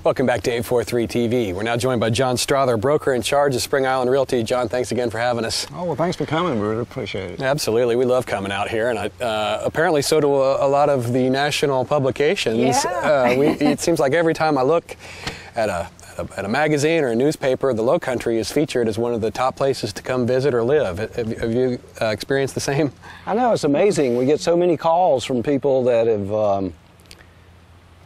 Welcome back to 843 TV. We're now joined by John Strother, broker in charge of Spring Island Realty. John, thanks again for having us. Oh, well, thanks for coming. We really appreciate it. Absolutely. We love coming out here, and apparently so do a lot of the national publications. Yeah. It seems like every time I look at a magazine or a newspaper, the Low Country is featured as one of the top places to come visit or live. Have you experienced the same? I know, it's amazing. We get so many calls from people that have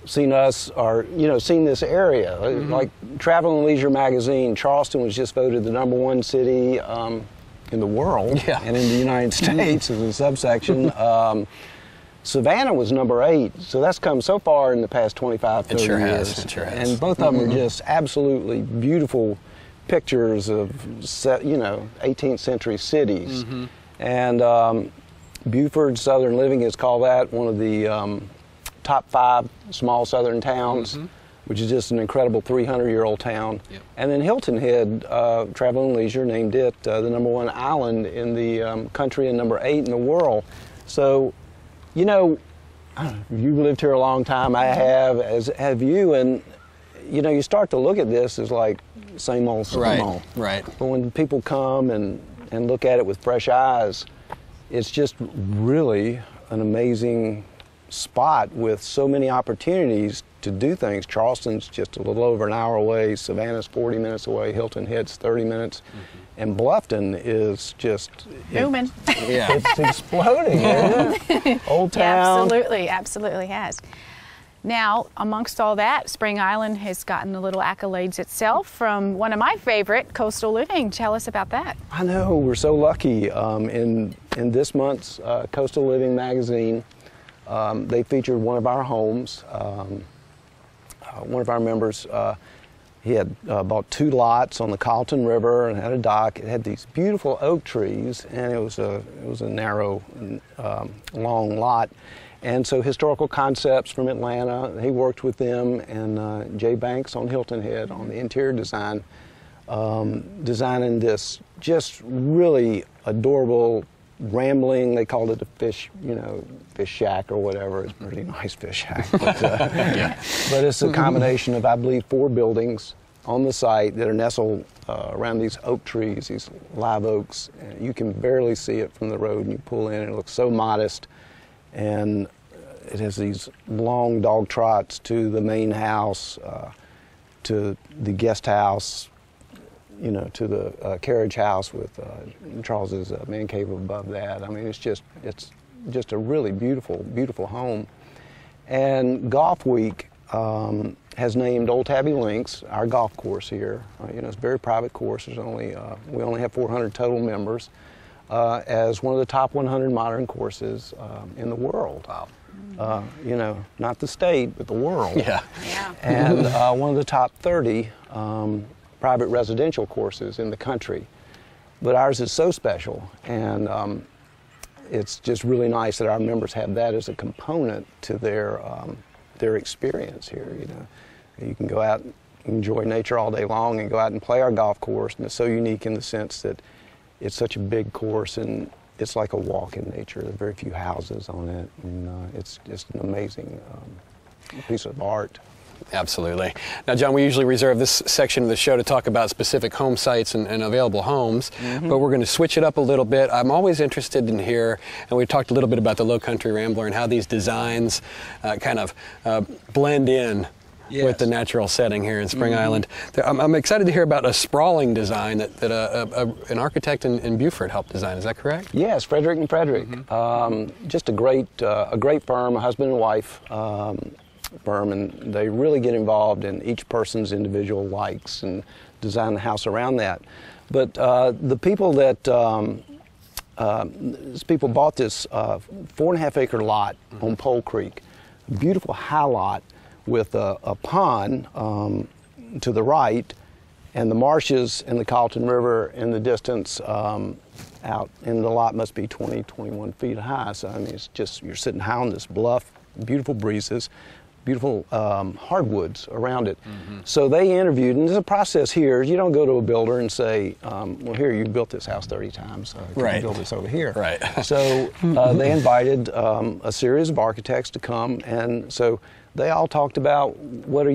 seen us or, seen this area. Mm-hmm. Like Travel and Leisure magazine, Charleston was just voted the #1 city in the world, yeah, and in the United States as a subsection. Savannah was #8, so that's come so far in the past 25, 30 years. It sure has. And both of them are just absolutely beautiful pictures of, 18th century cities. Mm-hmm. And Beaufort Southern Living has called that one of the top 5 small southern towns, mm-hmm, which is just an incredible 300-year-old town. Yep. And then Hilton Head, Travel and Leisure, named it the #1 island in the country and #8 in the world. So, you've lived here a long time, I have, as have you, and you start to look at this as like same old, same old. Right. But when people come and look at it with fresh eyes, it's just really an amazing spot with so many opportunities to do things. Charleston's just a little over an hour away, Savannah's 40 minutes away, Hilton Head's 30 minutes, mm-hmm, and Bluffton is just booming. Yeah, it's exploding. Isn't it? Old town. Yeah, absolutely has. Now, amongst all that, Spring Island has gotten a little accolades itself from one of my favorite, Coastal Living. Tell us about that. I know, we're so lucky. In this month's Coastal Living magazine, they featured one of our homes. One of our members, he had bought 2 lots on the Colton River and had a dock. It had these beautiful oak trees, and it was a narrow, long lot. And so Historical Concepts from Atlanta, he worked with them, and Jay Banks on Hilton Head on the interior design, designing this just really adorable, rambling, they called it a fish shack or whatever. It's a pretty nice fish shack. But, yeah, but it's a combination of, I believe, 4 buildings on the site that are nestled around these oak trees, these live oaks. And you can barely see it from the road, and you pull in, and it looks so modest. And it has these long dog trots to the main house, to the guest house, to the carriage house with Charles's man cave above that. I mean, it's just a really beautiful, beautiful home. And Golf Week has named Old Tabby Links, our golf course here. It's a very private course. There's we only have 400 total members, as one of the top 100 modern courses in the world. Wow. Not the state, but the world. Yeah. Yeah. And one of the top 30 private residential courses in the country. But ours is so special, and it's just really nice that our members have that as a component to their experience here. You can go out and enjoy nature all day long and go out and play our golf course, and it's so unique in the sense that it's such a big course, and it's like a walk in nature. There are very few houses on it, and it's just an amazing piece of art. Absolutely. Now, John, we usually reserve this section of the show to talk about specific home sites and available homes, mm-hmm, but we're going to switch it up a little bit. I'm always interested in here, and we talked a little bit about the Low Country Rambler and how these designs kind of blend in, yes, with the natural setting here in Spring, mm-hmm, Island. I'm excited to hear about a sprawling design that an architect in Beaufort helped design. Is that correct? Yes, Frederick and Frederick. Mm-hmm. Just a great firm, a husband and wife firm, and they really get involved in each person's individual likes and design the house around that. But the people that bought this 4.5 acre lot, mm-hmm, on Pole Creek, a beautiful high lot with a pond to the right, and the marshes and the Colton River in the distance out, and the lot must be 20, 21 feet high. So I mean, it's just, you're sitting high on this bluff, beautiful breezes. beautiful hardwoods around it. So they interviewed, and there's a process here. You don't go to a builder and say, well, here, you built this house 30 times. Can you build this over here? Right. So they invited a series of architects to come, and so they all talked about what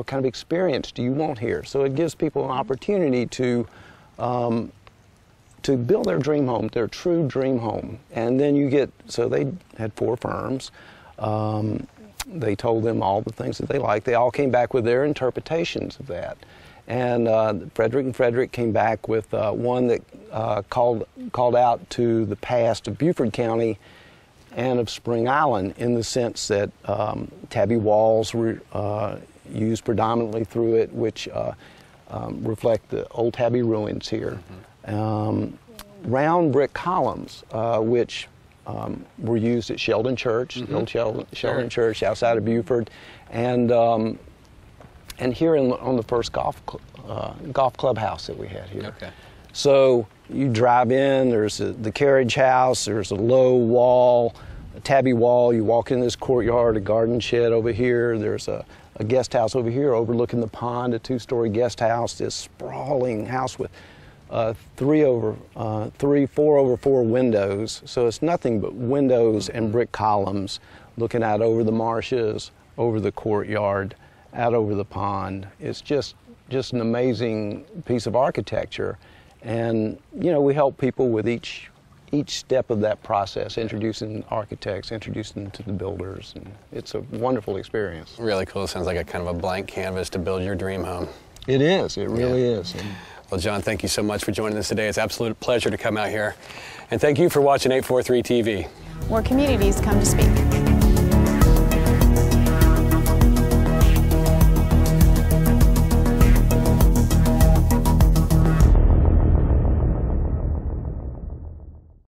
kind of experience do you want here. So it gives people an opportunity to build their dream home, their true dream home. And then you get, so they had 4 firms. They told them all the things that they liked. They all came back with their interpretations of that. And Frederick came back with one that called out to the past of Beaufort County and of Spring Island, in the sense that tabby walls were used predominantly through it, which reflect the old tabby ruins here. Round brick columns, which were used at Sheldon Church, the old Sheldon Church outside of Beaufort, and here on the first golf clubhouse that we had here. Okay. So you drive in, there's the carriage house, there's a low wall, a tabby wall. You walk in this courtyard, a garden shed over here. There's a guest house over here overlooking the pond, a 2-story guest house, this sprawling house with 4 over 4 windows. So it's nothing but windows and brick columns looking out over the marshes, over the courtyard, out over the pond. It's just an amazing piece of architecture. And, you know, we help people with each step of that process, introducing architects, introducing them to the builders. And it's a wonderful experience. Really cool. It sounds like a kind of a blank canvas to build your dream home. It is. It really is. Well, John, thank you so much for joining us today. It's an absolute pleasure to come out here. And thank you for watching 843 TV. Where communities come to speak.